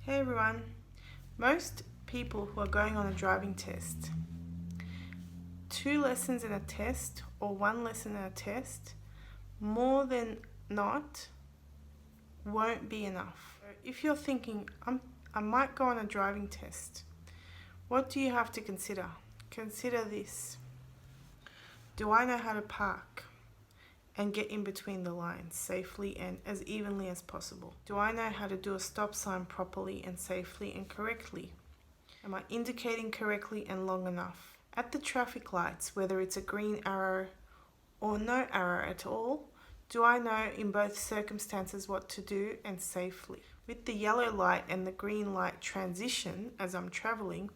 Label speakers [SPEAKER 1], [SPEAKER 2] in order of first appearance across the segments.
[SPEAKER 1] Hey everyone. Most people who are going on a driving test, 2 lessons in a test or 1 lesson in a test, more than not, won't be enough. If you're thinking, I might go on a driving test, what do you have to consider? Consider this. Do I know how to park and get in between the lines safely and as evenly as possible? Do I know how to do a stop sign properly and safely and correctly? Am I indicating correctly and long enough? At the traffic lights, whether it's a green arrow or no arrow at all, do I know in both circumstances what to do and safely? With the yellow light and the green light transition as I'm traveling,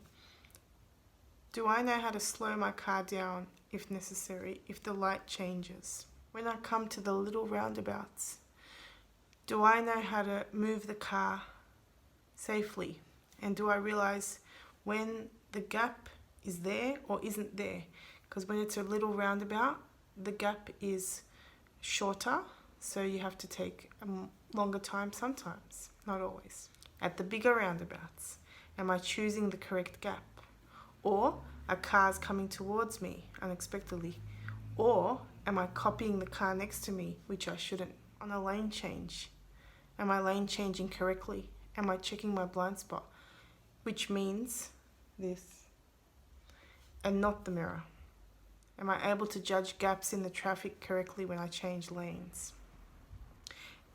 [SPEAKER 1] do I know how to slow my car down if necessary, if the light changes? When I come to the little roundabouts, do I know how to move the car safely? And do I realize when the gap is there or isn't there? Because when it's a little roundabout, the gap is shorter, so you have to take a longer time sometimes, not always. At the bigger roundabouts, am I choosing the correct gap? Or a car's coming towards me unexpectedly? Or am I copying the car next to me, which I shouldn't? On a lane change, am I lane changing correctly? Am I checking my blind spot? Which means this, and not the mirror. Am I able to judge gaps in the traffic correctly when I change lanes?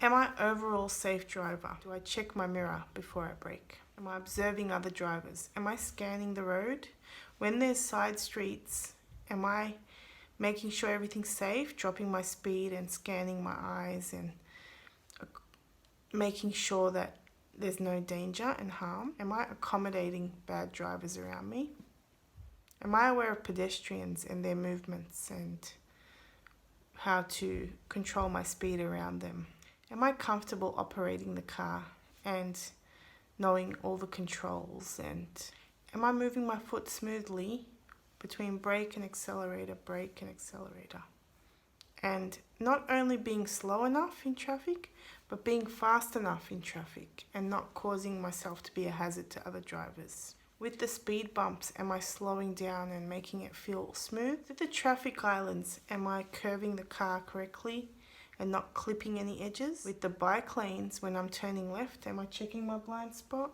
[SPEAKER 1] Am I overall safe driver? Do I check my mirror before I brake? Am I observing other drivers? Am I scanning the road? When there's side streets, am I making sure everything's safe, dropping my speed and scanning my eyes and making sure that there's no danger and harm? Am I accommodating bad drivers around me? Am I aware of pedestrians and their movements and how to control my speed around them? Am I comfortable operating the car and knowing all the controls? And am I moving my foot smoothly between brake and accelerator, brake and accelerator? And not only being slow enough in traffic, but being fast enough in traffic and not causing myself to be a hazard to other drivers. With the speed bumps, am I slowing down and making it feel smooth? With the traffic islands, am I curving the car correctly and not clipping any edges? With the bike lanes, when I'm turning left, am I checking my blind spot?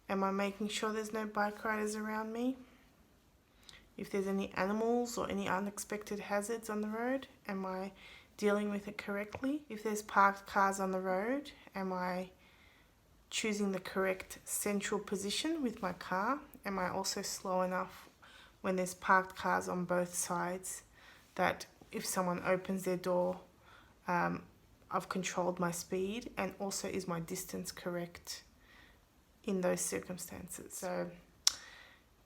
[SPEAKER 1] Am I making sure there's no bike riders around me? If there's any animals or any unexpected hazards on the road, am I dealing with it correctly? If there's parked cars on the road, am I choosing the correct central position with my car? Am I also slow enough when there's parked cars on both sides that if someone opens their door, I've controlled my speed? And also, is my distance correct in those circumstances? So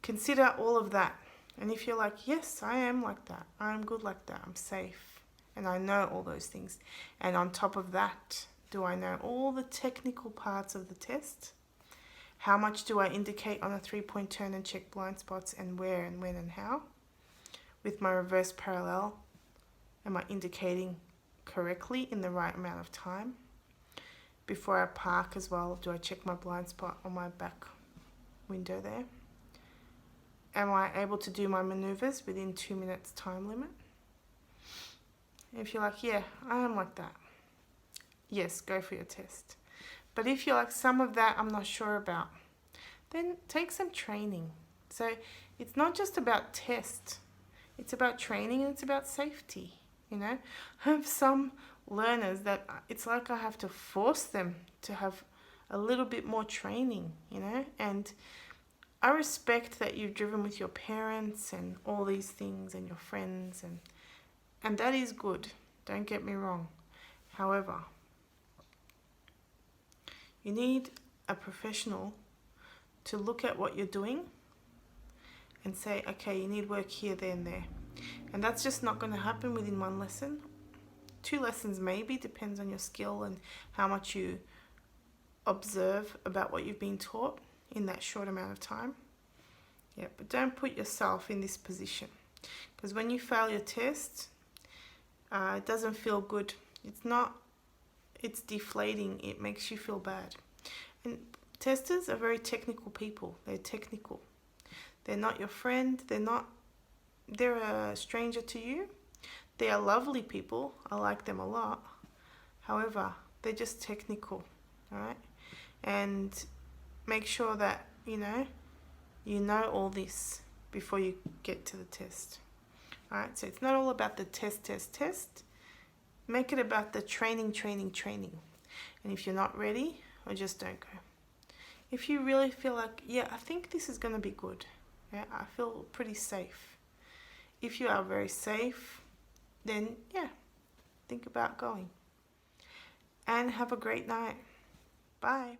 [SPEAKER 1] consider all of that. And if you're like, yes, I am like that, I'm good like that, I'm safe, and I know all those things, and on top of that, do I know all the technical parts of the test? How much do I indicate on a 3-point turn and check blind spots, and where and when and how? With my reverse parallel, am I indicating correctly in the right amount of time? Before I park as well, do I check my blind spot on my back window there? Am I able to do my maneuvers within 2 minutes time limit? If you're like, yeah, I am like that, yes, go for your test. But if you're like, some of that I'm not sure about, then take some training. So it's not just about test, it's about training and it's about safety, you know. I have some learners that it's like I have to force them to have a little bit more training, you know. And I respect that you've driven with your parents and all these things and your friends, and that is good, don't get me wrong. However, you need a professional to look at what you're doing and say, okay, you need work here, there and there. And that's just not going to happen within 1 lesson. 2 lessons maybe, depends on your skill and how much you observe about what you've been taught in that short amount of time. Yeah, but don't put yourself in this position, because when you fail your test, it doesn't feel good. It's deflating. It makes you feel bad. And Testers are very technical people. They're technical. They're not your friend. They're a stranger to you. They are lovely people. I like them a lot. However, they're just technical, all right? And make sure that, you know all this before you get to the test. All right, so it's not all about the test. Make it about the training. And if you're not ready, or just don't go. If you really feel like, yeah, I think this is going to be good. Yeah, I feel pretty safe. If you are very safe, then yeah, think about going. And have a great night. Bye.